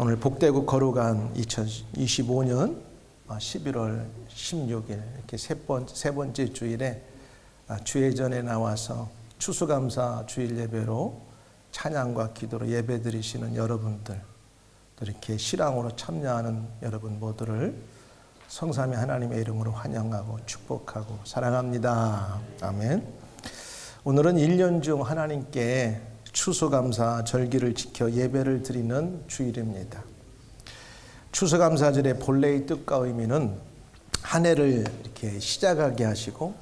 오늘 복되고 거룩한 2025년 11월 16일 이렇게 세 번째 주일에 주회전에 나와서 추수감사 주일 예배로 찬양과 기도로 예배 드리시는 여러분들, 또 이렇게 실황으로 참여하는 여러분 모두를 성삼위 하나님의 이름으로 환영하고 축복하고 사랑합니다. 아멘. 오늘은 1년 중 하나님께 추수감사 절기를 지켜 예배를 드리는 주일입니다. 추수감사절의 본래의 뜻과 의미는 한 해를 이렇게 시작하게 하시고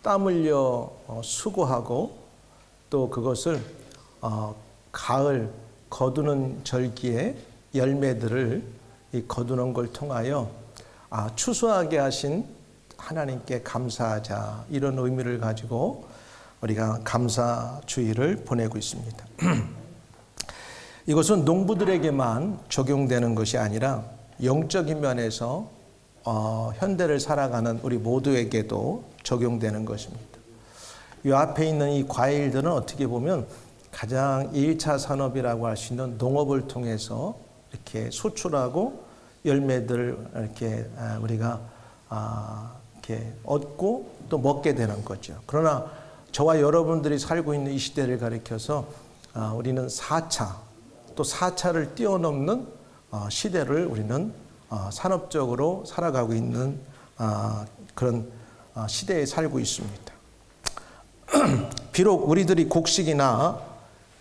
땀 흘려 수고하고 또 그것을 가을 거두는 절기에 열매들을 거두는 걸 통하여 추수하게 하신 하나님께 감사하자, 이런 의미를 가지고 우리가 감사 주일을 보내고 있습니다. 이것은 농부들에게만 적용되는 것이 아니라 영적인 면에서 현대를 살아가는 우리 모두에게도 적용되는 것입니다. 이 앞에 있는 이 과일들은 어떻게 보면 가장 1차 산업이라고 할 수 있는 농업을 통해서 이렇게 소출하고 열매들을 이렇게 우리가 이렇게 얻고 또 먹게 되는 거죠. 그러나 저와 여러분들이 살고 있는 이 시대를 가리켜서 우리는 4차, 또 4차를 뛰어넘는 시대를 우리는 산업적으로 살아가고 있는 그런 시대에 살고 있습니다. 비록 우리들이 곡식이나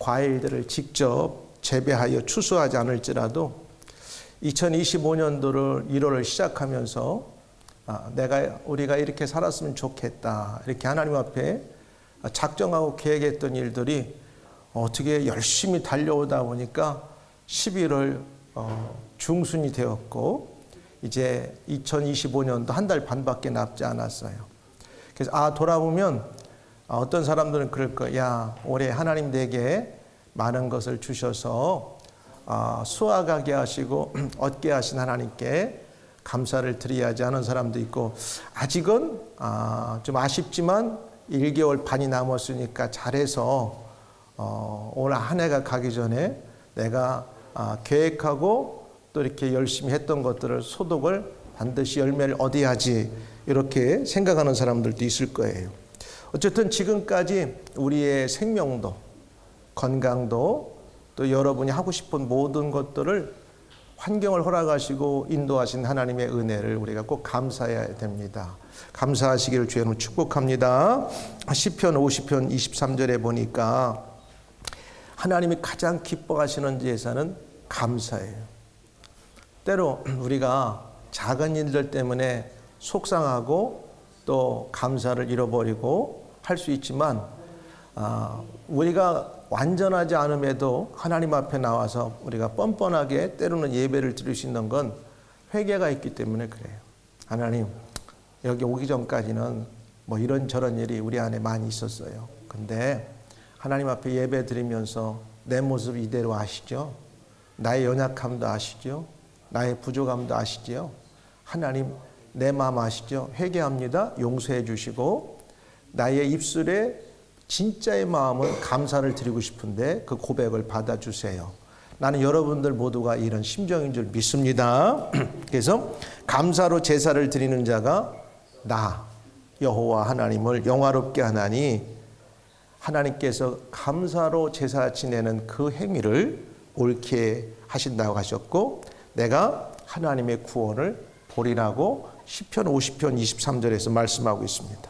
과일들을 직접 재배하여 추수하지 않을지라도 2025년도를 1월을 시작하면서 우리가 이렇게 살았으면 좋겠다, 이렇게 하나님 앞에 작정하고 계획했던 일들이 어떻게 열심히 달려오다 보니까 11월 중순이 되었고 이제 2025년도 한 달 반밖에 남지 않았어요. 그래서 돌아보면 어떤 사람들은 그럴 거야. 야, 올해 하나님 내게 많은 것을 주셔서 수확하게 하시고 얻게 하신 하나님께 감사를 드려야지 하는 사람도 있고, 아직은 좀 아쉽지만 1개월 반이 남았으니까 잘해서 올 한 해가 가기 전에 내가 계획하고 또 이렇게 열심히 했던 것들을 소득을 반드시 열매를 얻어야지, 이렇게 생각하는 사람들도 있을 거예요. 어쨌든 지금까지 우리의 생명도, 건강도, 또 여러분이 하고 싶은 모든 것들을 환경을 허락하시고 인도하신 하나님의 은혜를 우리가 꼭 감사해야 됩니다. 감사하시기를 주의 이름으로 축복합니다. 시편 50편 23절에 보니까 하나님이 가장 기뻐하시는 제사는 감사예요. 때로 우리가 작은 일들 때문에 속상하고 또 감사를 잃어버리고 할 수 있지만 우리가 완전하지 않음에도 하나님 앞에 나와서 우리가 뻔뻔하게 때로는 예배를 드릴 수 있는 건 회개가 있기 때문에 그래요. 하나님, 여기 오기 전까지는 뭐 이런저런 일이 우리 안에 많이 있었어요. 근데 하나님 앞에 예배 드리면서 내 모습 이대로 아시죠? 나의 연약함도 아시죠? 나의 부족함도 아시죠? 하나님, 내 마음 아시죠? 회개합니다. 용서해 주시고 나의 입술에 진짜의 마음은 감사를 드리고 싶은데 그 고백을 받아주세요. 나는 여러분들 모두가 이런 심정인 줄 믿습니다. 그래서 감사로 제사를 드리는 자가 나 여호와 하나님을 영화롭게 하나니, 하나님께서 감사로 제사 지내는 그 행위를 옳게 하신다고 하셨고, 내가 하나님의 구원을 보리라고 시편 50편 23절에서 말씀하고 있습니다.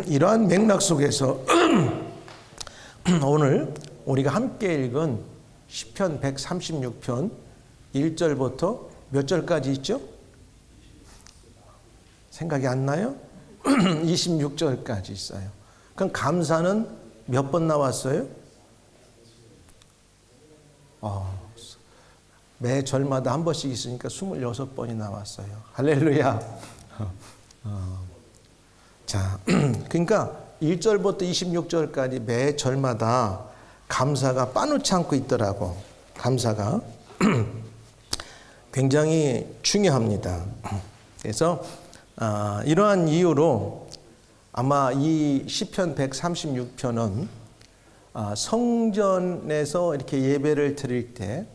이러한 맥락 속에서 오늘 우리가 함께 읽은 시편 136편 1절부터 몇 절까지 있죠? 생각이 안 나요? 26절까지 있어요. 그럼 감사는 몇 번 나왔어요? 매 절마다 한 번씩 있으니까 26번이 나왔어요. 할렐루야. 자, 그러니까 1절부터 26절까지 매 절마다 감사가 빠놓지 않고 있더라고. 감사가 굉장히 중요합니다. 그래서 이러한 이유로 아마 이 시편 136편은 성전에서 이렇게 예배를 드릴 때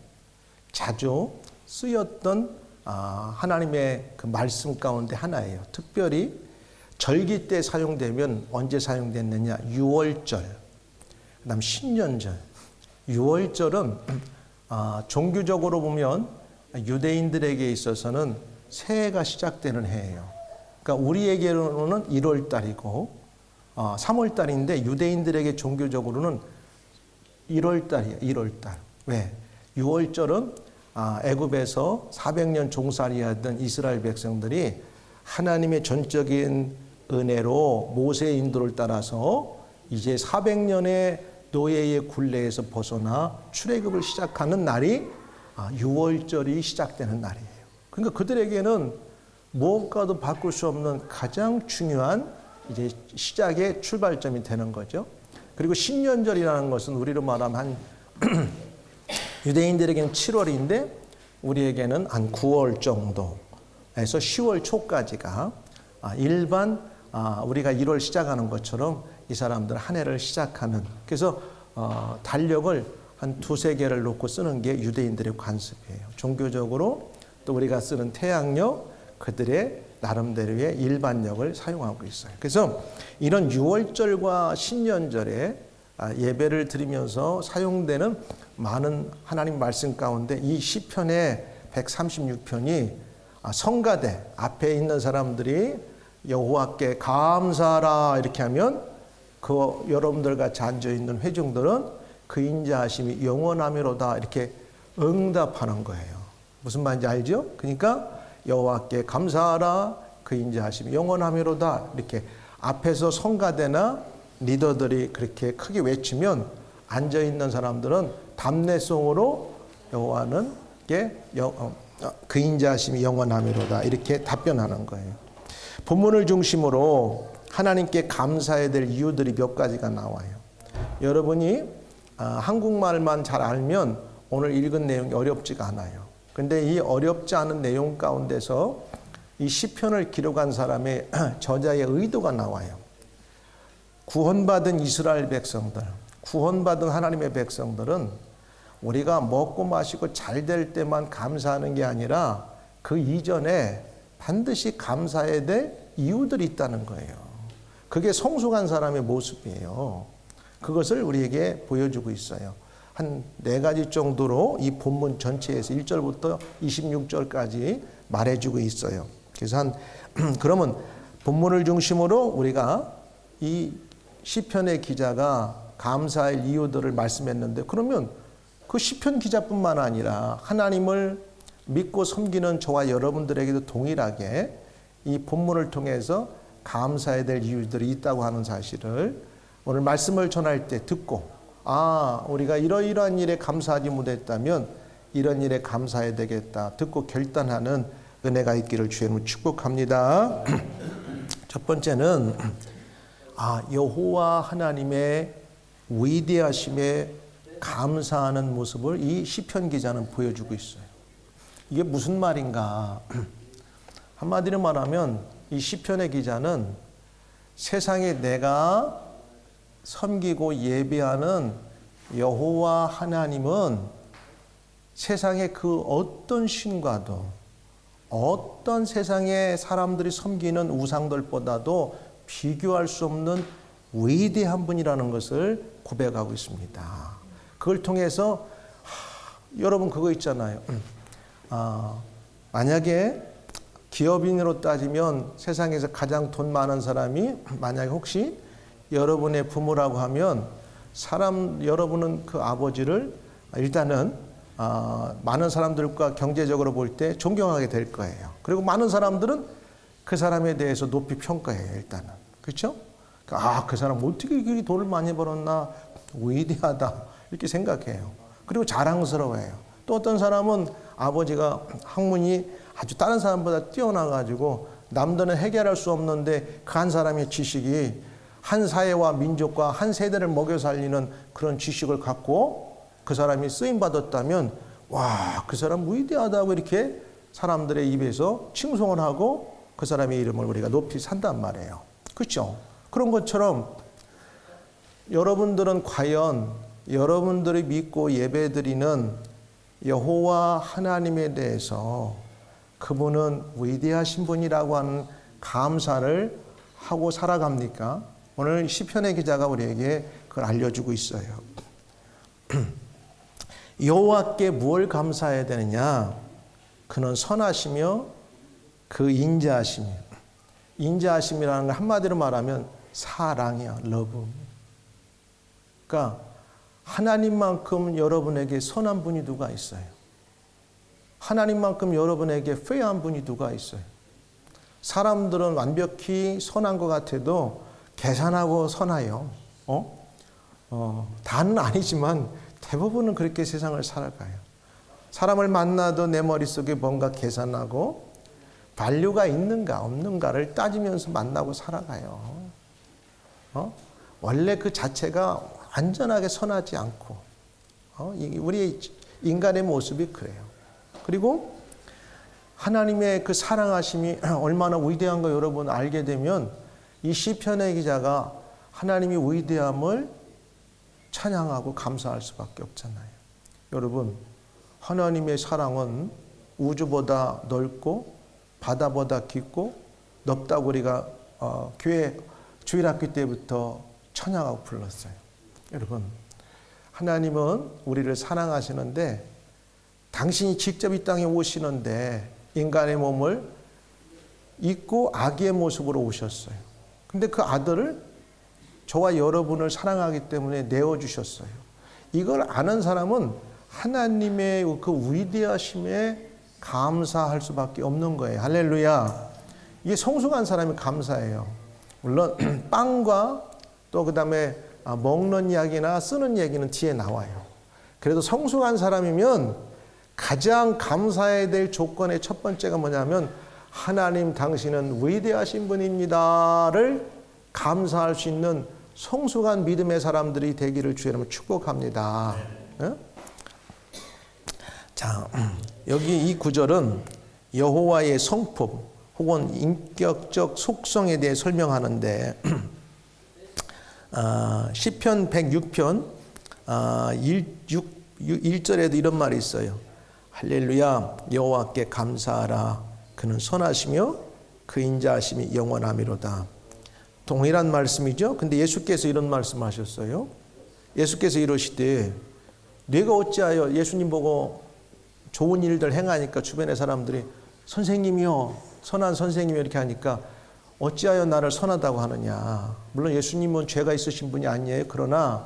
자주 쓰였던 하나님의 그 말씀 가운데 하나예요. 특별히 절기 때 사용되면 언제 사용됐느냐? 유월절, 그다음 신년절. 유월절은 종교적으로 보면 유대인들에게 있어서는 새해가 시작되는 해예요. 그러니까 우리에게로는 1월 달이고 3월 달인데 유대인들에게 종교적으로는 1월 달이에요. 1월 달. 왜? 6월절은 애굽에서 400년 종살이하던 이스라엘 백성들이 하나님의 전적인 은혜로 모세의 인도를 따라서 이제 400년의 노예의 굴레에서 벗어나 출애굽을 시작하는 날이 6월절이 시작되는 날이에요. 그러니까 그들에게는 무엇과도 바꿀 수 없는 가장 중요한 이제 시작의 출발점이 되는 거죠. 그리고 신년절이라는 것은 우리로 말하면 한 유대인들에게는 7월인데 우리에게는 한 9월 정도에서 10월 초까지가 일반 우리가 1월 시작하는 것처럼 이 사람들 한 해를 시작하는, 그래서 달력을 한 두세 개를 놓고 쓰는 게 유대인들의 관습이에요. 종교적으로 또 우리가 쓰는 태양력, 그들의 나름대로의 일반력을 사용하고 있어요. 그래서 이런 6월절과 신년절에 예배를 드리면서 사용되는 많은 하나님 말씀 가운데 이 시편의 136편이 성가대 앞에 있는 사람들이 여호와께 감사하라 이렇게 하면 그 여러분들 같이 앉아 있는 회중들은 그 인자하심이 영원하미로다 이렇게 응답하는 거예요. 무슨 말인지 알죠? 그러니까 여호와께 감사하라 그 인자하심이 영원하미로다 이렇게 앞에서 성가대나 리더들이 그렇게 크게 외치면 앉아 있는 사람들은 담내송으로 여호와는 그 인자하심이 영원하미로다 이렇게 답변하는 거예요. 본문을 중심으로 하나님께 감사해야 될 이유들이 몇 가지가 나와요. 여러분이 한국말만 잘 알면 오늘 읽은 내용이 어렵지가 않아요. 근데 이 어렵지 않은 내용 가운데서 이 시편을 기록한 사람의 저자의 의도가 나와요. 구원받은 이스라엘 백성들, 구원받은 하나님의 백성들은 우리가 먹고 마시고 잘 될 때만 감사하는 게 아니라 그 이전에 반드시 감사해야 될 이유들이 있다는 거예요. 그게 성숙한 사람의 모습이에요. 그것을 우리에게 보여주고 있어요. 한 4가지 정도로 이 본문 전체에서 1절부터 26절까지 말해주고 있어요. 그래서 그러면 본문을 중심으로 우리가 이 시편의 기자가 감사할 이유들을 말씀했는데, 그러면 그 시편 기자뿐만 아니라 하나님을 믿고 섬기는 저와 여러분들에게도 동일하게 이 본문을 통해서 감사해야 될 이유들이 있다고 하는 사실을 오늘 말씀을 전할 때 듣고, 우리가 이러이러한 일에 감사하지 못했다면 이런 일에 감사해야 되겠다 듣고 결단하는 은혜가 있기를 주님으로 축복합니다. 첫 번째는 여호와 하나님의 위대하심에 감사하는 모습을 이 시편 기자는 보여주고 있어요. 이게 무슨 말인가? 한마디로 말하면 이 시편의 기자는 세상에 내가 섬기고 예배하는 여호와 하나님은 세상의 그 어떤 신과도 어떤 세상의 사람들이 섬기는 우상들보다도 비교할 수 없는 위대한 분이라는 것을 고백하고 있습니다. 그걸 통해서 여러분 그거 있잖아요. 만약에 기업인으로 따지면 세상에서 가장 돈 많은 사람이 만약에 혹시 여러분의 부모라고 하면 여러분은 그 아버지를 일단은 많은 사람들과 경제적으로 볼 때 존경하게 될 거예요. 그리고 많은 사람들은 그 사람에 대해서 높이 평가해요. 일단은. 그렇죠? 그 사람 어떻게 그리 돈을 많이 벌었나, 위대하다 이렇게 생각해요. 그리고 자랑스러워해요. 또 어떤 사람은 아버지가 학문이 아주 다른 사람보다 뛰어나가지고 남들은 해결할 수 없는데 그 한 사람의 지식이 한 사회와 민족과 한 세대를 먹여 살리는 그런 지식을 갖고 그 사람이 쓰임받았다면 그 사람 위대하다고 이렇게 사람들의 입에서 칭송을 하고 그 사람의 이름을 우리가 높이 산단 말이에요. 그렇죠? 그런 것처럼 여러분들은 과연 여러분들이 믿고 예배드리는 여호와 하나님에 대해서 그분은 위대하신 분이라고 하는 감사를 하고 살아갑니까? 오늘 시편의 기자가 우리에게 그걸 알려주고 있어요. 여호와께 무엇을 감사해야 되느냐? 그는 선하시며 그 인자하심이에요. 인자하심이라는 걸 한마디로 말하면 사랑이야, 러브. 그러니까 하나님만큼 여러분에게 선한 분이 누가 있어요? 하나님만큼 여러분에게 페어한 분이 누가 있어요? 사람들은 완벽히 선한 것 같아도 계산하고 선해요. 다는 아니지만 대부분은 그렇게 세상을 살아가요. 사람을 만나도 내 머릿속에 뭔가 계산하고 밸류가 있는가 없는가를 따지면서 만나고 살아가요. 원래 그 자체가 완전하게 선하지 않고 우리 인간의 모습이 그래요. 그리고 하나님의 그 사랑하심이 얼마나 위대한가 여러분 알게 되면 이 시편의 기자가 하나님의 위대함을 찬양하고 감사할 수밖에 없잖아요. 여러분, 하나님의 사랑은 우주보다 넓고 바다보다 깊고 넓다고 우리가 교회 주일학교 때부터 찬양하고 불렀어요. 여러분, 하나님은 우리를 사랑하시는데 당신이 직접 이 땅에 오시는데 인간의 몸을 입고 아기의 모습으로 오셨어요. 근데 그 아들을 저와 여러분을 사랑하기 때문에 내어주셨어요. 이걸 아는 사람은 하나님의 그 위대하심에 감사할 수밖에 없는 거예요. 할렐루야. 이게 성숙한 사람이 감사해요. 물론 빵과 또 그다음에 먹는 이야기나 쓰는 얘기는 뒤에 나와요. 그래도 성숙한 사람이면 가장 감사해야 될 조건의 첫 번째가 뭐냐면 하나님 당신은 위대하신 분입니다를 감사할 수 있는 성숙한 믿음의 사람들이 되기를 주의 이름으로 축복합니다. 네? 자, 여기 이 구절은 여호와의 성품 혹은 인격적 속성에 대해 설명하는데 시편 106편 1절에도 이런 말이 있어요. 할렐루야 여호와께 감사하라 그는 선하시며 그 인자하심이 영원하미로다. 동일한 말씀이죠. 근데 예수께서 이런 말씀하셨어요. 예수께서 이러시되 내가 어찌하여 예수님 보고 좋은 일들 행하니까 주변의 사람들이 선생님이요 선한 선생님이 이렇게 하니까 어찌하여 나를 선하다고 하느냐. 물론 예수님은 죄가 있으신 분이 아니에요. 그러나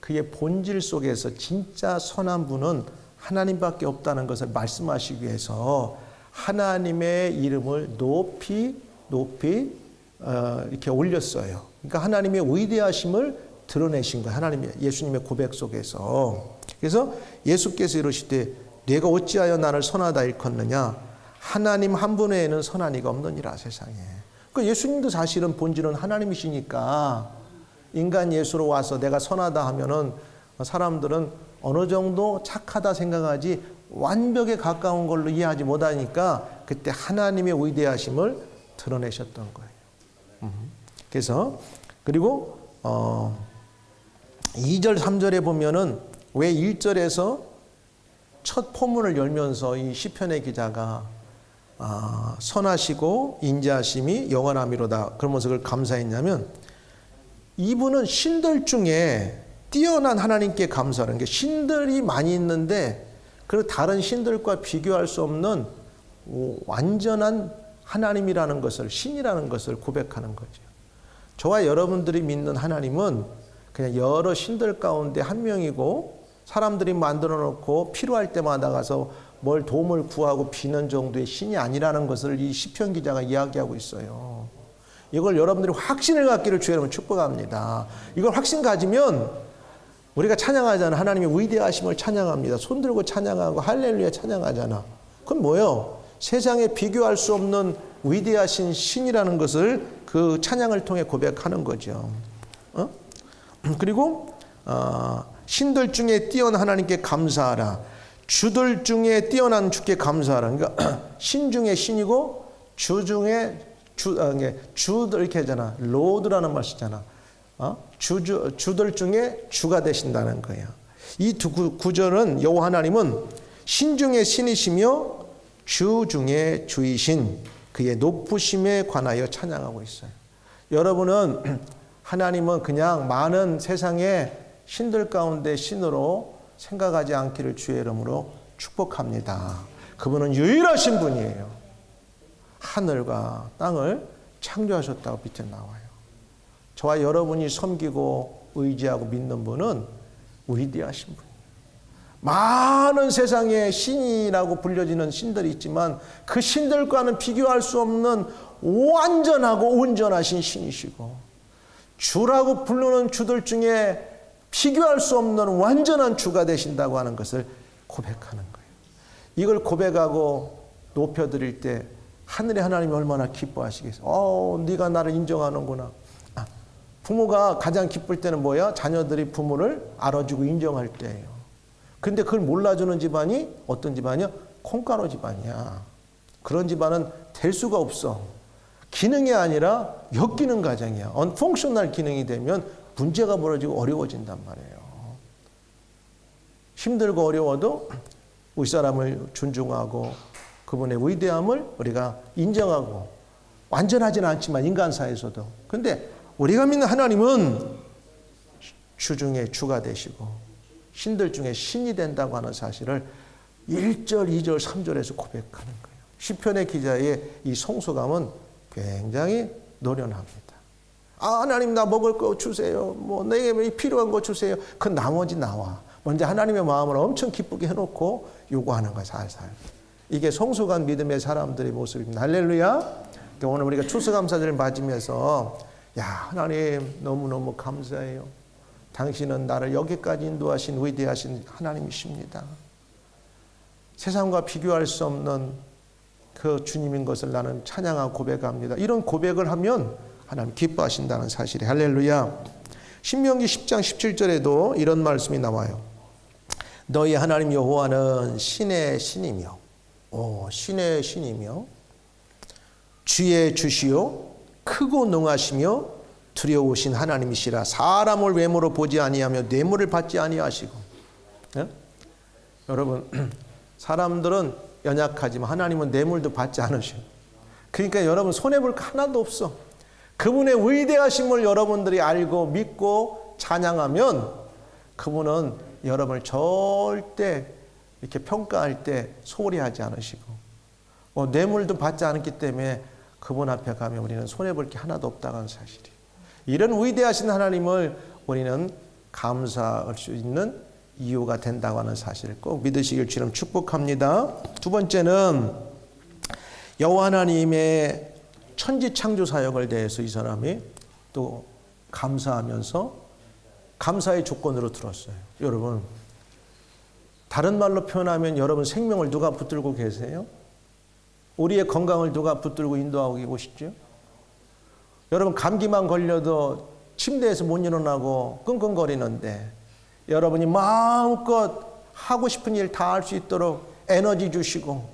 그의 본질 속에서 진짜 선한 분은 하나님밖에 없다는 것을 말씀하시기 위해서 하나님의 이름을 높이 이렇게 올렸어요. 그러니까 하나님의 위대하심을 드러내신 거예요. 하나님의 예수님의 고백 속에서. 그래서 예수께서 이러시되 내가 어찌하여 나를 선하다 일컫느냐. 하나님 한 분 외에는 선한 이가 없느니라 세상에. 그러니까 예수님도 사실은 본질은 하나님이시니까 인간 예수로 와서 내가 선하다 하면은 사람들은 어느 정도 착하다 생각하지 완벽에 가까운 걸로 이해하지 못하니까 그때 하나님의 위대하심을 드러내셨던 거예요. 그래서 그리고 2절 3절에 보면은 왜 1절에서 첫 포문을 열면서 이 시편의 기자가 선하시고 인자하심이 영원하미로다 그러면서 그걸 감사했냐면 이분은 신들 중에 뛰어난 하나님께 감사하는 게 신들이 많이 있는데 그 다른 신들과 비교할 수 없는 완전한 하나님이라는 것을 신이라는 것을 고백하는 거죠. 저와 여러분들이 믿는 하나님은 그냥 여러 신들 가운데 한 명이고 사람들이 만들어 놓고 필요할 때마다 가서 뭘 도움을 구하고 비는 정도의 신이 아니라는 것을 이 시편 기자가 이야기하고 있어요. 이걸 여러분들이 확신을 갖기를 주의 이름으로 축복합니다. 이걸 확신 가지면 우리가 찬양하잖아. 하나님의 위대하심을 찬양합니다. 손 들고 찬양하고 할렐루야 찬양하잖아. 그건 뭐예요? 세상에 비교할 수 없는 위대하신 신이라는 것을 그 찬양을 통해 고백하는 거죠. 그리고 신들 중에 뛰어난 하나님께 감사하라. 주들 중에 뛰어난 주께 감사하라. 그러니까 신 중에 신이고 주 중에 주들 이렇게 하잖아. 로드라는 말이잖아. 주들 중에 주가 되신다는 거예요. 이 두 구절은 여호와 하나님은 신 중에 신이시며 주 중에 주이신 그의 높으심에 관하여 찬양하고 있어요. 여러분은 하나님은 그냥 많은 세상의 신들 가운데 신으로 생각하지 않기를 주의 이름으로 축복합니다. 그분은 유일하신 분이에요. 하늘과 땅을 창조하셨다고 밑에 나와요. 저와 여러분이 섬기고 의지하고 믿는 분은 위대하신 분이에요. 많은 세상에 신이라고 불려지는 신들이 있지만 그 신들과는 비교할 수 없는 완전하고 온전하신 신이시고, 주라고 부르는 주들 중에 비교할 수 없는 완전한 주가 되신다고 하는 것을 고백하는 거예요. 이걸 고백하고 높여드릴 때 하늘의 하나님이 얼마나 기뻐하시겠어요. 네가 나를 인정하는구나. 부모가 가장 기쁠 때는 뭐야? 자녀들이 부모를 알아주고 인정할 때예요. 근데 그걸 몰라주는 집안이 어떤 집안이야? 콩가루 집안이야. 그런 집안은 될 수가 없어. 기능이 아니라 역기능 가정이야. 언펑셔널 기능이 되면 문제가 벌어지고 어려워진단 말이에요. 힘들고 어려워도 윗사람을 존중하고 그분의 위대함을 우리가 인정하고, 완전하지는 않지만 인간사에서도. 근데 우리가 믿는 하나님은 주 중에 주가 되시고 신들 중에 신이 된다고 하는 사실을 1절, 2절, 3절에서 고백하는 거예요. 시편의 기자의 이 성소감은 굉장히 노련합니다. 하나님 나 먹을 거 주세요. 내게 필요한 거 주세요. 그 나머지 나와. 먼저 하나님의 마음을 엄청 기쁘게 해놓고 요구하는 거야, 살살. 이게 성숙한 믿음의 사람들의 모습입니다. 할렐루야. 오늘 우리가 추수감사절을 맞으면서 하나님 너무너무 감사해요. 당신은 나를 여기까지 인도하신 위대하신 하나님이십니다. 세상과 비교할 수 없는 그 주님인 것을 나는 찬양하고 고백합니다. 이런 고백을 하면 하나님 기뻐하신다는 사실이. 할렐루야. 신명기 10장 17절에도 이런 말씀이 나와요. 너희 하나님 여호와는 신의 신이며 신의 신이며 주의 주시요 크고 능하시며 두려우신 하나님이시라. 사람을 외모로 보지 아니하며 뇌물을 받지 아니하시고. 여러분, 사람들은 연약하지만 하나님은 뇌물도 받지 않으셔요. 그러니까 여러분 손해볼 거 하나도 없어. 그분의 위대하심을 여러분들이 알고 믿고 찬양하면 그분은 여러분을 절대 이렇게 평가할 때 소홀히 하지 않으시고, 뇌물도 받지 않았기 때문에 그분 앞에 가면 우리는 손해볼 게 하나도 없다는 사실이에요. 이런 위대하신 하나님을 우리는 감사할 수 있는 이유가 된다고 하는 사실을 꼭 믿으시길 주님 축복합니다. 두 번째는 여호와 하나님의 천지 창조 사역을 대해서 이 사람이 또 감사하면서 감사의 조건으로 들었어요. 여러분, 다른 말로 표현하면 여러분 생명을 누가 붙들고 계세요? 우리의 건강을 누가 붙들고 인도하고 계시죠? 여러분 감기만 걸려도 침대에서 못 일어나고 끙끙거리는데 여러분이 마음껏 하고 싶은 일 다 할 수 있도록 에너지 주시고,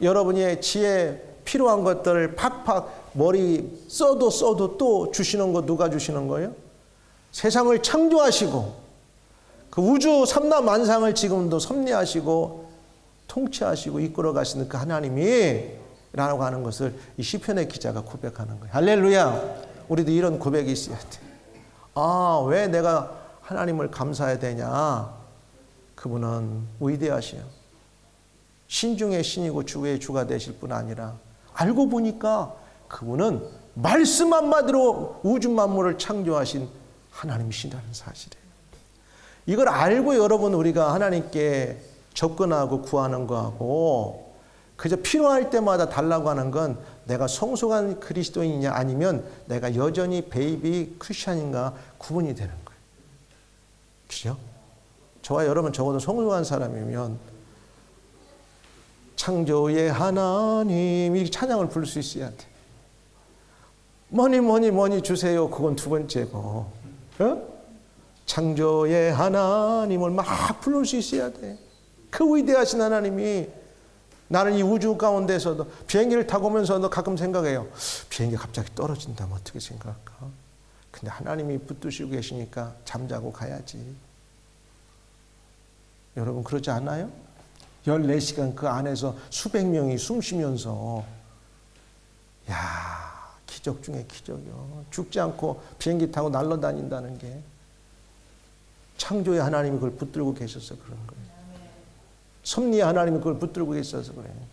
여러분의 지혜 필요한 것들을 팍팍 머리 써도 또 주시는 거 누가 주시는 거예요? 세상을 창조하시고 그 우주 삼라만상을 지금도 섭리하시고 통치하시고 이끌어 가시는 그 하나님이 라고 하는 것을 이 시편의 기자가 고백하는 거예요. 할렐루야. 우리도 이런 고백이 있어야 돼. 왜 내가 하나님을 감사해야 되냐? 그분은 위대하시요. 신 중에 신이고 주의 주가 되실 뿐 아니라 알고 보니까 그분은 말씀 한마디로 우주 만물을 창조하신 하나님이시라는 사실이에요. 이걸 알고 여러분 우리가 하나님께 접근하고 구하는 거하고 그저 필요할 때마다 달라고 하는 건 내가 성숙한 그리스도인이냐 아니면 내가 여전히 베이비 크리스찬인가 구분이 되는 거예요. 그죠? 저와 여러분 적어도 성숙한 사람이면 창조의 하나님 이 찬양을 부를 수 있어야 돼. 뭐니 주세요. 그건 두 번째고. 창조의 하나님을 막 부를 수 있어야 돼. 그 위대하신 하나님이 나는 이 우주 가운데서도 비행기를 타고 오면서도 가끔 생각해요. 비행기가 갑자기 떨어진다면 어떻게 생각할까? 근데 하나님이 붙드시고 계시니까 잠자고 가야지. 여러분 그러지 않아요? 14시간 그 안에서 수백 명이 숨 쉬면서, 야, 기적 중에 기적이요. 죽지 않고 비행기 타고 날아다닌다는 게 창조의 하나님이 그걸 붙들고 계셔서 그런 거예요. 섭리의 하나님이 그걸 붙들고 계셔서 그래요.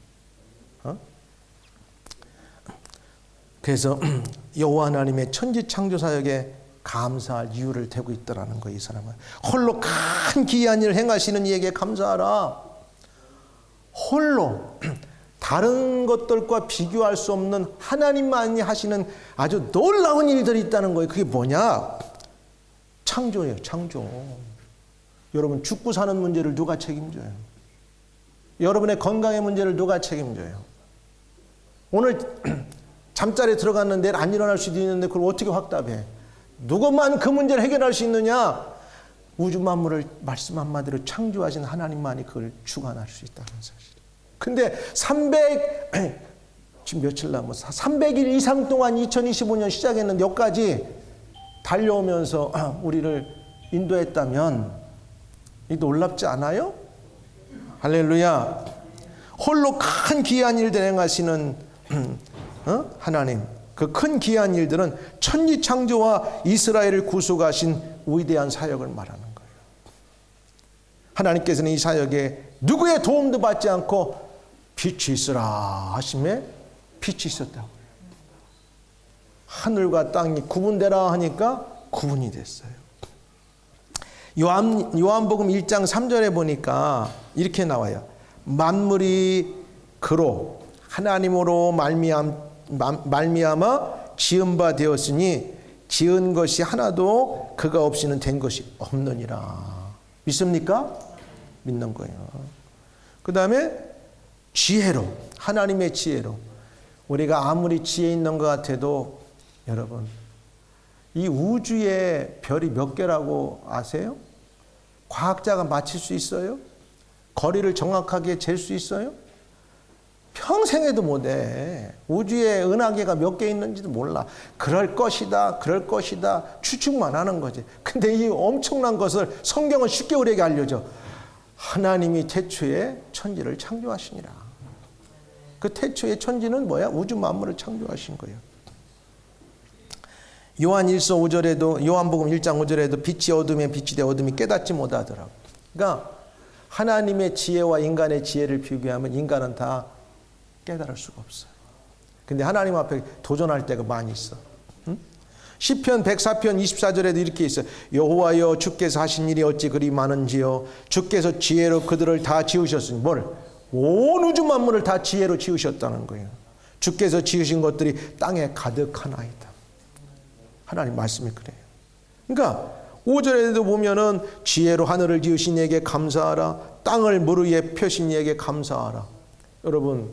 그래서 여호와 하나님의 천지 창조 사역에 감사할 이유를 대고 있더라는 거예요. 이 사람은 홀로 큰 기이한 일을 행하시는 이에게 감사하라. 홀로 다른 것들과 비교할 수 없는 하나님만이 하시는 아주 놀라운 일들이 있다는 거예요. 그게 뭐냐? 창조예요. 창조. 여러분, 죽고 사는 문제를 누가 책임져요? 여러분의 건강의 문제를 누가 책임져요? 오늘 잠자리에 들어갔는데 안 일어날 수도 있는데 그걸 어떻게 확답해? 누구만 그 문제를 해결할 수 있느냐? 우주 만물을 말씀 한마디로 창조하신 하나님만이 그걸 주관할 수 있다는 사실. 근데 지금 며칠 남았어? 300일 이상 동안 2025년 시작했는데 여기까지 달려오면서 우리를 인도했다면 이 놀랍지 않아요? 할렐루야. 홀로 큰 기이한 일들 행하시는 하나님, 그 큰 기이한 일들은 천지 창조와 이스라엘을 구속하신 위대한 사역을 말하는 거예요. 하나님께서는 이 사역에 누구의 도움도 받지 않고 빛이 있으라 하심에 빛이 있었다고. 하늘과 땅이 구분되라 하니까 구분이 됐어요. 요한복음 1장 3절에 보니까 이렇게 나와요. 만물이 그로 하나님으로 말미암아 지은 바 되었으니 지은 것이 하나도 그가 없이는 된 것이 없느니라. 믿습니까? 믿는 거예요. 그 다음에 지혜로, 하나님의 지혜로. 우리가 아무리 지혜 있는 것 같아도 여러분, 이 우주의 별이 몇 개라고 아세요? 과학자가 맞힐 수 있어요? 거리를 정확하게 잴 수 있어요? 평생에도 못해. 우주에 은하계가 몇 개 있는지도 몰라. 그럴 것이다, 그럴 것이다 추측만 하는 거지. 근데 이 엄청난 것을 성경은 쉽게 우리에게 알려줘. 하나님이 태초에 천지를 창조하시니라. 그 태초의 천지는 뭐야? 우주 만물을 창조하신 거예요. 요한 1서 5절에도, 요한복음 1장 5절에도 빛이 어둠에 빛이 되 어둠이 깨닫지 못하더라고. 그러니까 하나님의 지혜와 인간의 지혜를 비교하면 인간은 다 깨달을 수가 없어요. 근데 하나님 앞에 도전할 때가 많이 있어. 시편 104편 24절에도 이렇게 있어요. 여호와여 주께서 하신 일이 어찌 그리 많은지요. 주께서 지혜로 그들을 다 지으셨으니 뭘? 온 우주 만물을 다 지혜로 지으셨다는 거예요. 주께서 지으신 것들이 땅에 가득하나이다. 하나님 말씀이 그래요. 그러니까 5절에도 보면은 지혜로 하늘을 지으신 이에게 감사하라. 땅을 물 위에 펴신 이에게 감사하라. 여러분,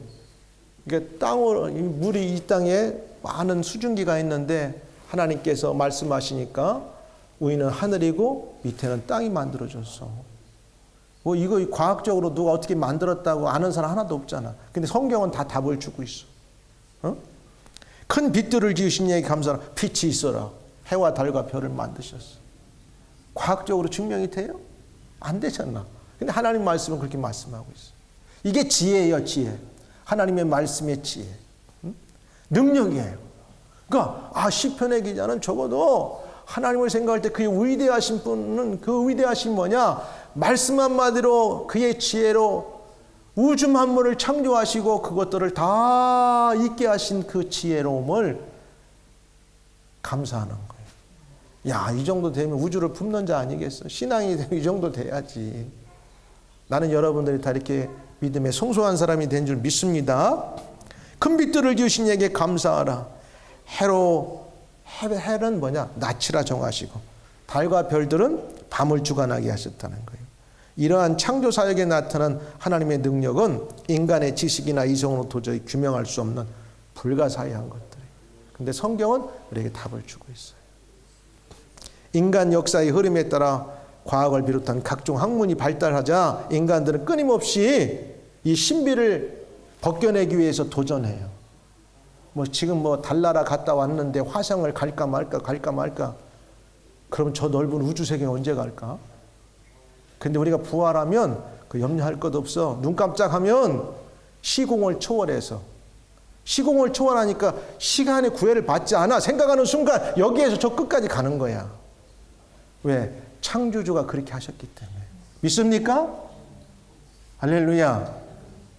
그러니까 물이 이 땅에 많은 수증기가 있는데 하나님께서 말씀하시니까 위는 하늘이고 밑에는 땅이 만들어졌어. 뭐 이거 과학적으로 누가 어떻게 만들었다고 아는 사람 하나도 없잖아. 근데 성경은 다 답을 주고 있어. 큰 빛들을 지으신 이에게 감사하라. 빛이 있어라. 해와 달과 별을 만드셨어. 과학적으로 증명이 돼요? 안 되잖아. 근데 하나님 말씀은 그렇게 말씀하고 있어. 이게 지혜예요, 지혜. 하나님의 말씀의 지혜. 능력이에요. 그러니까 시편의 기자는 적어도 하나님을 생각할 때 그의 위대하신 분은, 그 위대하신 뭐냐? 말씀 한마디로 그의 지혜로 우주 만물을 창조하시고 그것들을 다 있게 하신 그 지혜로움을 감사하는 거예요. 야, 이 정도 되면 우주를 품는 자 아니겠어? 신앙이 되면 이 정도 돼야지. 나는 여러분들이 다 이렇게 믿음에 성소한 사람이 된 줄 믿습니다. 큰 빛들을 지으신 이에게 감사하라. 해는 뭐냐? 낮이라 정하시고 달과 별들은 밤을 주관하게 하셨다는 거예요. 이러한 창조 사역에 나타난 하나님의 능력은 인간의 지식이나 이성으로 도저히 규명할 수 없는 불가사의한 것들이에요. 근데 성경은 우리에게 답을 주고 있어요. 인간 역사의 흐름에 따라 과학을 비롯한 각종 학문이 발달하자 인간들은 끊임없이 이 신비를 벗겨내기 위해서 도전해요. 지금 달나라 갔다 왔는데 화성을 갈까 말까. 그럼 저 넓은 우주 세계 언제 갈까? 근데 우리가 부활하면 그 그 염려할 것 없어. 눈 깜짝하면 시공을 초월해서, 시공을 초월하니까 시간의 구애를 받지 않아. 생각하는 순간 여기에서 저 끝까지 가는 거야. 왜? 창조주가 그렇게 하셨기 때문에. 믿습니까? 할렐루야.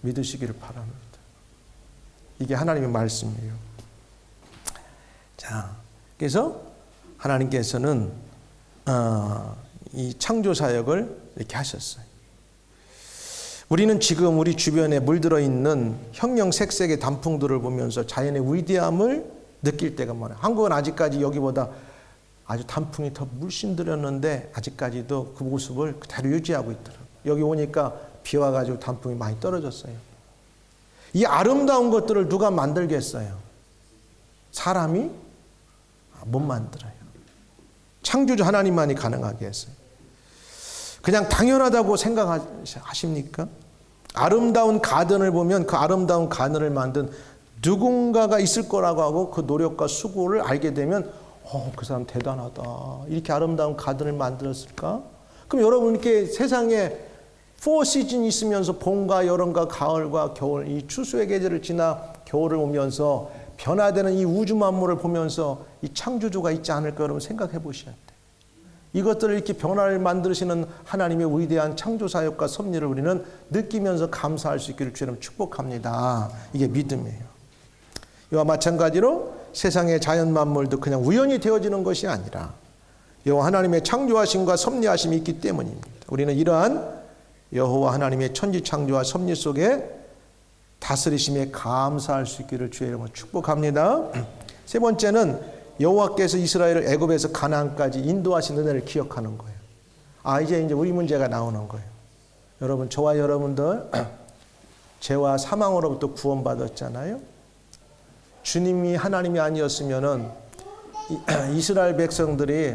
믿으시기를 바랍니다. 이게 하나님의 말씀이에요. 자, 그래서 하나님께서는 이 창조 사역을 이렇게 하셨어요. 우리는 지금 우리 주변에 물들어 있는 형형색색의 단풍들을 보면서 자연의 위대함을 느낄 때가 많아요. 한국은 아직까지 여기보다 아주 단풍이 더 물씬 들었는데 아직까지도 그 모습을 그대로 유지하고 있더라고요. 여기 오니까 비 와가지고 단풍이 많이 떨어졌어요. 이 아름다운 것들을 누가 만들겠어요? 사람이 못 만들어요. 창조주 하나님만이 가능하게 했어요. 그냥 당연하다고 생각하십니까? 아름다운 가든을 보면 그 아름다운 가든을 만든 누군가가 있을 거라고 하고 그 노력과 수고를 알게 되면 그 사람 대단하다. 이렇게 아름다운 가든을 만들었을까? 그럼 여러분 이렇게 세상에 4시즌이 있으면서 봄과 여름과 가을과 겨울, 이 추수의 계절을 지나 겨울을 오면서 변화되는 이 우주 만물을 보면서 이 창조주가 있지 않을까 여러분 생각해 보셔야 돼요. 이것들을 이렇게 변화를 만드시는 하나님의 위대한 창조 사역과 섭리를 우리는 느끼면서 감사할 수 있기를 주님 축복합니다. 이게 믿음이에요. 이와 마찬가지로 세상의 자연 만물도 그냥 우연히 되어지는 것이 아니라 여호와 하나님의 창조하심과 섭리하심이 있기 때문입니다. 우리는 이러한 여호와 하나님의 천지 창조와 섭리 속에 다스리심에 감사할 수 있기를 주의 이름으로 축복합니다. 세 번째는 여호와께서 이스라엘을 애굽에서 가나안까지 인도하신 은혜를 기억하는 거예요. 이제 우리 문제가 나오는 거예요. 여러분, 저와 여러분들 죄와 사망으로부터 구원받았잖아요. 주님이 하나님이 아니었으면은 이스라엘 백성들이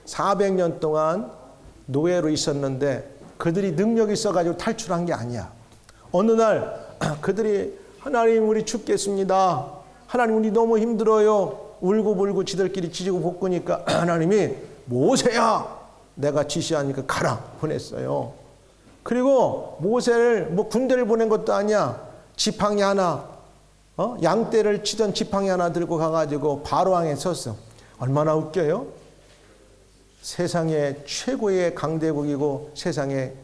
400년 동안 노예로 있었는데 그들이 능력이 있어가지고 탈출한 게 아니야. 어느 날 그들이 하나님 우리 죽겠습니다. 하나님 우리 너무 힘들어요. 울고불고 지들끼리 지지고 볶으니까 하나님이 모세야 내가 지시하니까 가라 보냈어요. 그리고 모세를 군대를 보낸 것도 아니야. 지팡이 하나 양떼를 치던 지팡이 하나 들고 가가지고 바로왕에 섰어. 얼마나 웃겨요? 세상의 최고의 강대국이고 세상의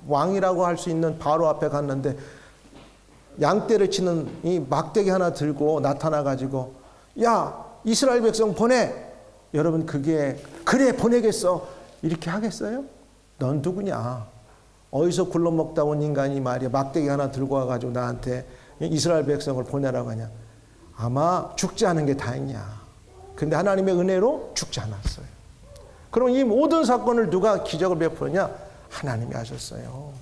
왕이라고 할 수 있는 바로 앞에 갔는데 양떼를 치는 이 막대기 하나 들고 나타나가지고 야 이스라엘 백성 보내. 여러분 그게 그래 보내겠어 이렇게 하겠어요? 넌 누구냐? 어디서 굴러먹다 온 인간이 말이야 막대기 하나 들고 와가지고 나한테 이스라엘 백성을 보내라고 하냐? 아마 죽지 않은 게 다행이야. 근데 하나님의 은혜로 죽지 않았어요. 그럼 이 모든 사건을 누가 기적을 베푸느냐? 하나님이 하셨어요.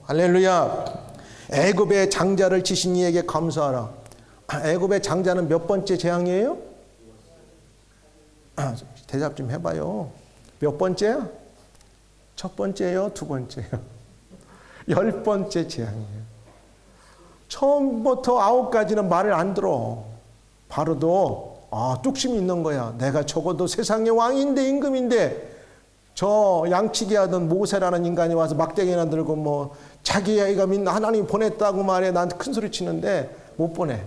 할렐루야. 애굽의 장자를 치신 이에게 감사하라. 애굽의 장자는 몇 번째 재앙이에요? 대답 좀 해봐요. 몇 번째야? 첫 번째예요? 두 번째예요? 10번째 재앙이에요. 처음부터 9가지는 말을 안 들어. 바로도 뚝심이 있는 거야. 내가 적어도 세상의 왕인데 임금인데 저 양치기 하던 모세라는 인간이 와서 막대기 하나 들고 자기 아이가 믿나 하나님 보냈다고 말해 나한테 큰 소리 치는데 못 보내.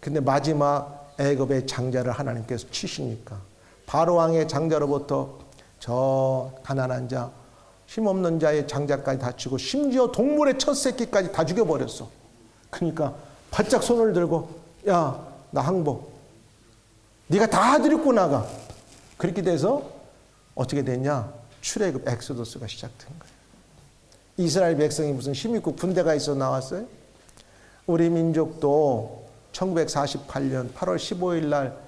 근데 마지막 애굽의 장자를 하나님께서 치시니까 바로왕의 장자로부터 저 가난한 자 힘없는 자의 장자까지 다 치고 심지어 동물의 첫 새끼까지 다 죽여버렸어. 그러니까 바짝 손을 들고 야 나 항복 네가 다 데리고 나가. 그렇게 돼서 어떻게 됐냐? 출애굽 엑소더스가 시작된 거예요. 이스라엘 백성이 무슨 힘있고 군대가 있어 나왔어요? 우리 민족도 1948년 8월 15일 날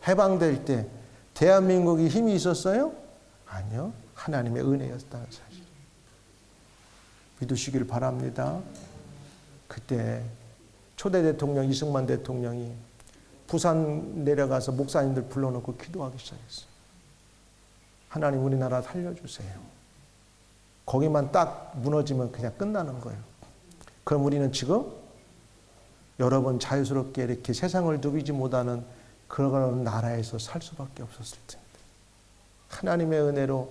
해방될 때 대한민국이 힘이 있었어요? 아니요. 하나님의 은혜였다는 사실. 믿으시길 바랍니다. 그때 초대 대통령 이승만 대통령이 부산 내려가서 목사님들 불러놓고 기도하기 시작했어요. 하나님 우리나라 살려주세요. 거기만 딱 무너지면 그냥 끝나는 거예요. 그럼 우리는 지금 여러분 자유스럽게 이렇게 세상을 누비지 못하는 그런 나라에서 살 수밖에 없었을 텐데 하나님의 은혜로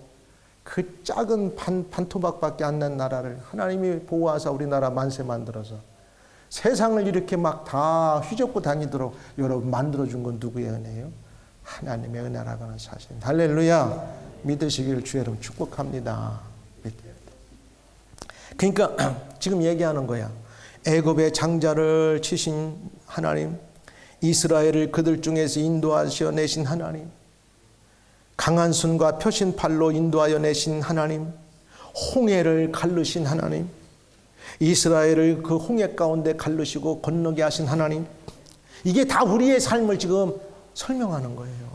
그 작은 반토막밖에 안 난 나라를 하나님이 보호하사 우리나라 만세 만들어서 세상을 이렇게 막 다 휘젓고 다니도록 여러분 만들어준 건 누구의 은혜예요? 하나님의 은혜라고 하는 사실. 할렐루야. 믿으시기를 주의 이름 축복합니다. 그러니까 지금 얘기하는 거야. 애굽의 장자를 치신 하나님, 이스라엘을 그들 중에서 인도하셔 내신 하나님, 강한 손과 펴신 팔로 인도하여 내신 하나님, 홍해를 가르신 하나님, 이스라엘을 그 홍해 가운데 가르시고 건너게 하신 하나님, 이게 다 우리의 삶을 지금 설명하는 거예요.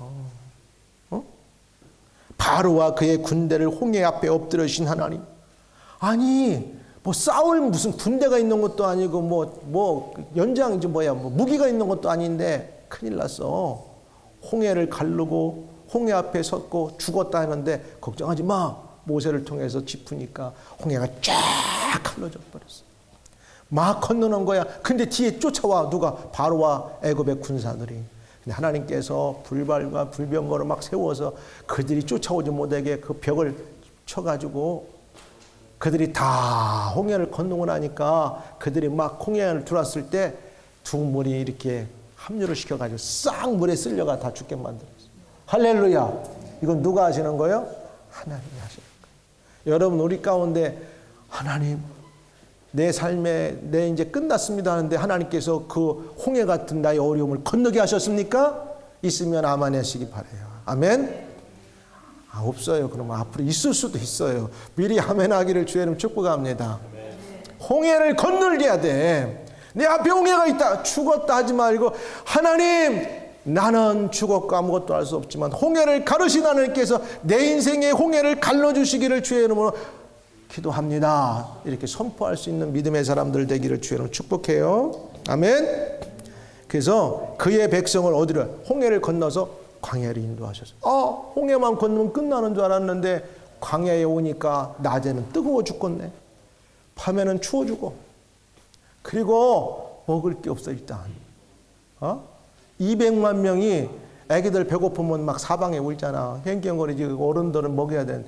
바로와 그의 군대를 홍해 앞에 엎드려신 하나님. 아니 뭐 싸울 무슨 군대가 있는 것도 아니고 뭐 연장이지 뭐야 뭐 무기가 있는 것도 아닌데 큰일 났어. 홍해를 가르고 홍해 앞에 섰고 죽었다 하는데 걱정하지 마. 모세를 통해서 짚으니까 홍해가 쫙 갈라져 버렸어. 막 건너는 거야. 근데 뒤에 쫓아와 누가? 바로와 애굽의 군사들이. 근데 하나님께서 불발과 불병거를 막 세워서 그들이 쫓아오지 못하게 그 벽을 쳐가지고 그들이 다 홍해를 건너고 나니까 그들이 막 홍해를 들어왔을 때 두 물이 이렇게 합류를 시켜가지고 싹 물에 쓸려가 다 죽게 만들었어요. 할렐루야. 이건 누가 하시는 거예요? 하나님이 하시는 거예요. 여러분 우리 가운데 하나님 내 삶에 내 이제 끝났습니다 하는데 하나님께서 그 홍해 같은 나의 어려움을 건너게 하셨습니까? 있으면 아멘하시기 바라요. 아멘. 없어요. 그러면 앞으로 있을 수도 있어요. 미리 아멘하기를 주의 이름 축복합니다. 홍해를 건너게 돼. 내 앞에 홍해가 있다. 죽었다 하지 말고 하나님 나는 죽었고 아무것도 할 수 없지만 홍해를 가르신 하나님께서 내 인생의 홍해를 갈라주시기를 주의 이름으로 기도합니다. 이렇게 선포할 수 있는 믿음의 사람들 되기를 주의 이름으로 축복해요. 아멘. 그래서 그의 백성을 어디로? 홍해를 건너서 광야를 인도하셨어요. 홍해만 건너면 끝나는 줄 알았는데 광야에 오니까 낮에는 뜨거워 죽겠네. 밤에는 추워 죽어. 그리고 먹을 게 없어 일단. 200만 명이 애기들 배고프면 막 사방에 울잖아. 횡경거리지. 어른들은 먹여야 되는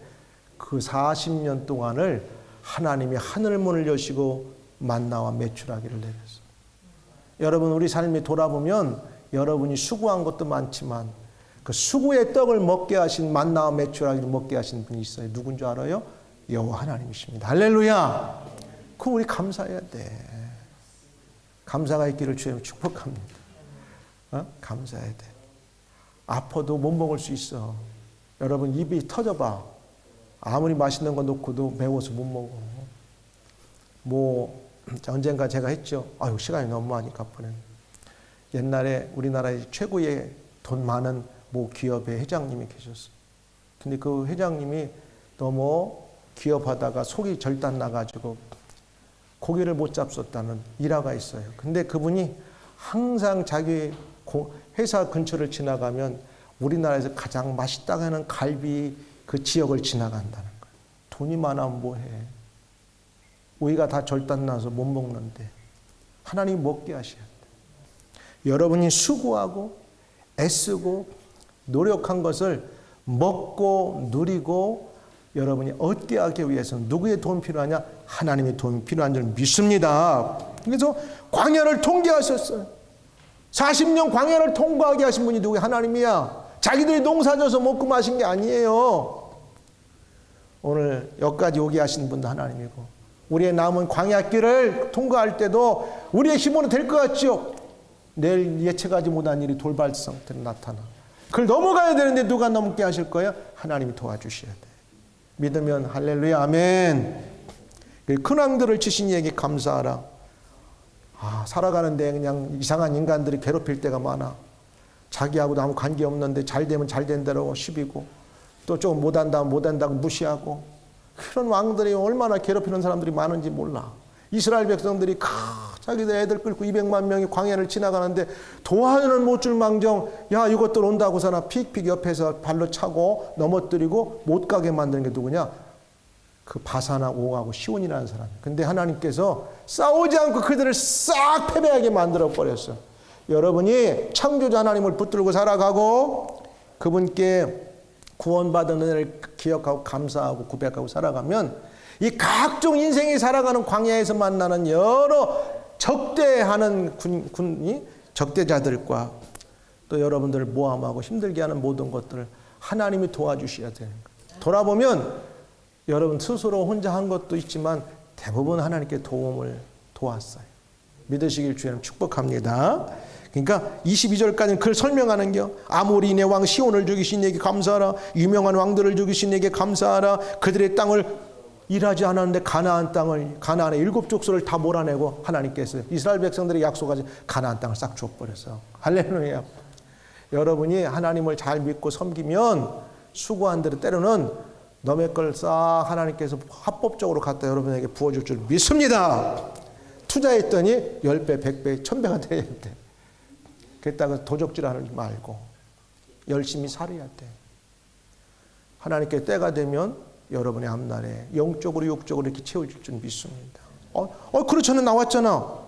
그 40년 동안을 하나님이 하늘 문을 여시고 만나와 매출하기를 내렸어. 여러분 우리 삶이 돌아보면 여러분이 수고한 것도 많지만 그 수고의 떡을 먹게 하신 만나와 매출하기를 먹게 하신 분이 있어요. 누군지 알아요? 여호와 하나님이십니다. 할렐루야. 그 우리 감사해야 돼. 감사가 있기를 주님 축복합니다. 감사해야 돼. 아파도 못 먹을 수 있어. 여러분 입이 터져봐. 아무리 맛있는 거 놓고도 매워서 못 먹어. 언젠가 제가 했죠. 시간이 너무 많이 가쁘네. 옛날에 우리나라의 최고의 돈 많은 모 기업의 회장님이 계셨어. 근데 그 회장님이 너무 기업하다가 속이 절단 나가지고 고기를 못 잡섰다는 일화가 있어요. 근데 그분이 항상 자기 회사 근처를 지나가면 우리나라에서 가장 맛있다고 하는 갈비 그 지역을 지나간다는 거예요. 돈이 많으면 뭐해. 우리가 다 절단나서 못 먹는데 하나님이 먹게 하셔야 돼. 여러분이 수고하고 애쓰고 노력한 것을 먹고 누리고 여러분이 얻게 하기 위해서는 누구의 도움이 필요하냐? 하나님의 도움이 필요한 줄 믿습니다. 그래서 광야를 통과하셨어요. 40년 광야를 통과하게 하신 분이 누구야? 하나님이야. 자기들이 농사져서 먹고 마신 게 아니에요. 오늘 여기까지 오게 하신 분도 하나님이고 우리의 남은 광야길을 통과할 때도 우리의 힘으로 될 것 같죠? 내일 예측하지 못한 일이 돌발 상태로 나타나. 그걸 넘어가야 되는데 누가 넘게 하실 거예요? 하나님이 도와주셔야 돼. 믿으면 할렐루야 아멘. 근황들을 치신 이에게 감사하라. 살아가는데 그냥 이상한 인간들이 괴롭힐 때가 많아. 자기하고도 아무 관계없는데 잘 되면 잘 된다고 시비고 또 조금 못한다고 무시하고 그런 왕들이 얼마나 괴롭히는 사람들이 많은지 몰라. 이스라엘 백성들이 자기들 애들 끌고 200만 명이 광야를 지나가는데 도와는 못 줄 망정 야 이것들 온다고서나 픽픽 옆에서 발로 차고 넘어뜨리고 못 가게 만드는 게 누구냐? 그 바사나 옥하고 시온이라는 사람. 근데 하나님께서 싸우지 않고 그들을 싹 패배하게 만들어 버렸어. 여러분이 창조자 하나님을 붙들고 살아가고 그분께 구원받은 은혜를 기억하고 감사하고 고백하고 살아가면 이 각종 인생이 살아가는 광야에서 만나는 여러 적대하는 적대자들과 또 여러분들을 모함하고 힘들게 하는 모든 것들을 하나님이 도와주셔야 되는 거예요. 돌아보면 여러분 스스로 혼자 한 것도 있지만 대부분 하나님께 도움을 도왔어요. 믿으시길 주님 축복합니다. 그러니까 22절까지는 그걸 설명하는 겨. 아모리인의 왕 시온을 죽이신 이에게 감사하라. 유명한 왕들을 죽이신 이에게 감사하라. 그들의 땅을 일하지 않았는데 가나안의 7 족속을 다 몰아내고 하나님께서 이스라엘 백성들의 약속하신 가나안 땅을 싹 줘버렸어. 할렐루야. 여러분이 하나님을 잘 믿고 섬기면 수고한 대로 때로는 너의 걸 싹 하나님께서 합법적으로 갖다 여러분에게 부어줄 줄 믿습니다. 투자했더니 10배, 100배, 1000배가 돼야 돼. 그랬다가 도적질하지 말고 열심히 살아야 돼. 하나님께 때가 되면 여러분의 앞날에 영적으로 육적으로 이렇게 채워질 줄 믿습니다. 그렇잖아. 나왔잖아.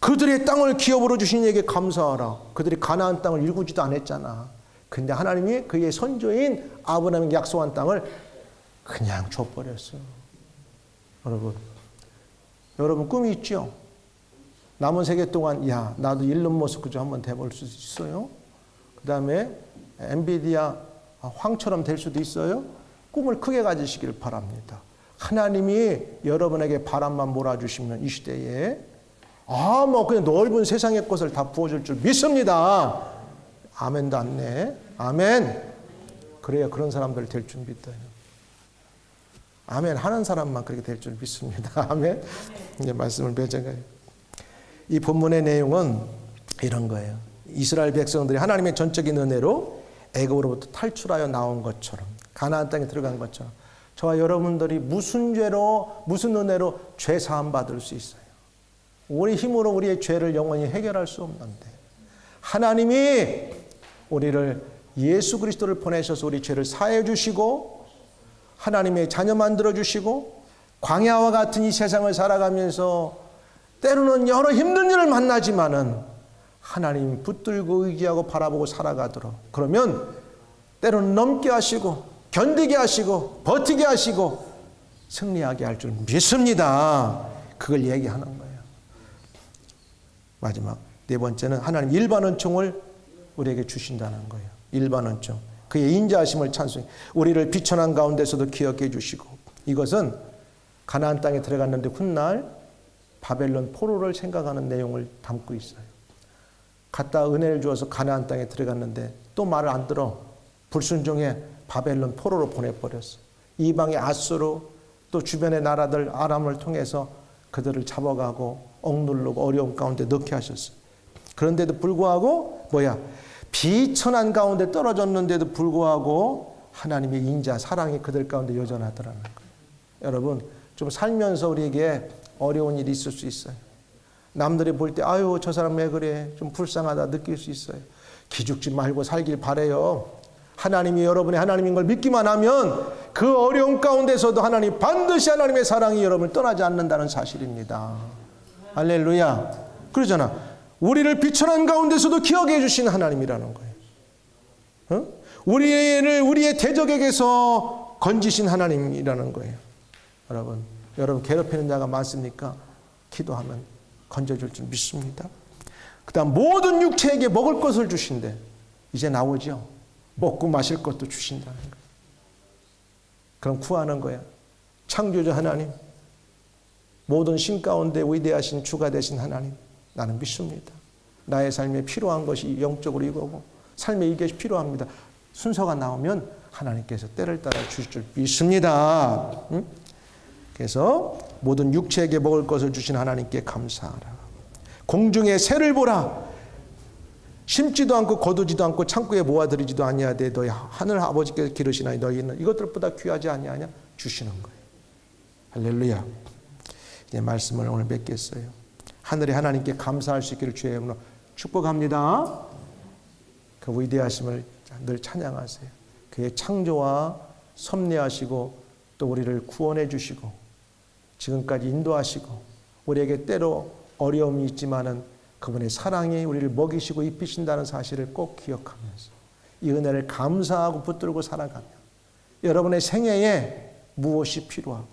그들의 땅을 기업으로 주신 이에게 감사하라. 그들이 가나안 땅을 일구지도 않았잖아. 근데 하나님이 그의 선조인 아브라함에게 약속한 땅을 그냥 줘버렸어요. 여러분 꿈이 있죠? 남은 세계 동안 나도 일론 머스크 좀 한번 돼볼 수 있어요? 그 다음에 엔비디아 황처럼 될 수도 있어요? 꿈을 크게 가지시길 바랍니다. 하나님이 여러분에게 바람만 몰아주시면 이 시대에 그냥 넓은 세상의 것을 다 부어줄 줄 믿습니다. 아멘도 안 내. 아멘. 그래야 그런 사람들 될 줄 믿어요. 아멘 하는 사람만 그렇게 될 줄 믿습니다. 아멘. 이제 말씀을 맺어가요. 이 본문의 내용은 이런 거예요. 이스라엘 백성들이 하나님의 전적인 은혜로 애굽으로부터 탈출하여 나온 것처럼 가나안 땅에 들어간 것처럼 저와 여러분들이 무슨 죄로 무슨 은혜로 죄 사함 받을 수 있어요. 우리 힘으로 우리의 죄를 영원히 해결할 수 없는데 하나님이 우리를 예수 그리스도를 보내셔서 우리 죄를 사해 주시고 하나님의 자녀 만들어 주시고 광야와 같은 이 세상을 살아가면서 때로는 여러 힘든 일을 만나지만은 하나님 붙들고 의지하고 바라보고 살아가도록 그러면 때로는 넘게 하시고 견디게 하시고 버티게 하시고 승리하게 할 줄 믿습니다. 그걸 얘기하는 거예요. 마지막 네 번째는 하나님 일반 은총을 우리에게 주신다는 거예요. 일반 은총. 그의 인자하심을 찬송해. 우리를 비천한 가운데서도 기억해 주시고 이것은 가나안 땅에 들어갔는데 훗날 바벨론 포로를 생각하는 내용을 담고 있어요. 갖다 은혜를 주어서 가나안 땅에 들어갔는데 또 말을 안 들어 불순종해 바벨론 포로로 보내버렸어. 이방의 아수르 또 주변의 나라들 아람을 통해서 그들을 잡아가고 억누르고 어려움 가운데 넣게 하셨어요. 그런데도 불구하고 비천한 가운데 떨어졌는데도 불구하고 하나님의 인자 사랑이 그들 가운데 여전하더라는 거예요. 여러분 좀 살면서 우리에게 어려운 일이 있을 수 있어요. 남들이 볼 때 저 사람 왜 그래 좀 불쌍하다 느낄 수 있어요. 기죽지 말고 살길 바래요. 하나님이 여러분의 하나님인 걸 믿기만 하면 그 어려움 가운데서도 하나님 반드시 하나님의 사랑이 여러분을 떠나지 않는다는 사실입니다. 할렐루야. 그러잖아. 우리를 비천한 가운데서도 기억해 주신 하나님이라는 거예요. 우리의 대적에게서 건지신 하나님이라는 거예요. 여러분 괴롭히는 자가 많습니까? 기도하면 건져줄 줄 믿습니다. 그 다음 모든 육체에게 먹을 것을 주신대. 이제 나오죠. 먹고 마실 것도 주신다는 거예요. 그럼 구하는 거야. 창조자 하나님, 모든 신 가운데 위대하신 주가 되신 하나님, 나는 믿습니다. 나의 삶에 필요한 것이 영적으로 이거고 삶에 이게 필요합니다. 순서가 나오면 하나님께서 때를 따라 주실 줄 믿습니다. 그래서 모든 육체에게 먹을 것을 주신 하나님께 감사하라. 공중의 새를 보라. 심지도 않고 거두지도 않고 창고에 모아들이지도 아니하되 너희 하늘 아버지께서 기르시나니 너희는 이것들보다 귀하지 아니하냐 주시는 거예요. 할렐루야. 이제 말씀을 오늘 맺겠어요. 하늘의 하나님께 감사할 수 있기를 주의 이름으로 축복합니다. 그 위대하심을 늘 찬양하세요. 그의 창조와 섭리하시고 또 우리를 구원해 주시고 지금까지 인도하시고 우리에게 때로 어려움이 있지만은 그분의 사랑이 우리를 먹이시고 입히신다는 사실을 꼭 기억하면서 이 은혜를 감사하고 붙들고 살아가며 여러분의 생애에 무엇이 필요하고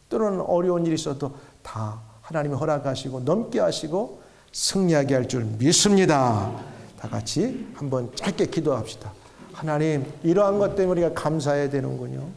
또는 어려운 일이 있어도 다 하나님이 허락하시고 넘게 하시고 승리하게 할 줄 믿습니다. 다 같이 한번 짧게 기도합시다. 하나님, 이러한 것 때문에 우리가 감사해야 되는군요.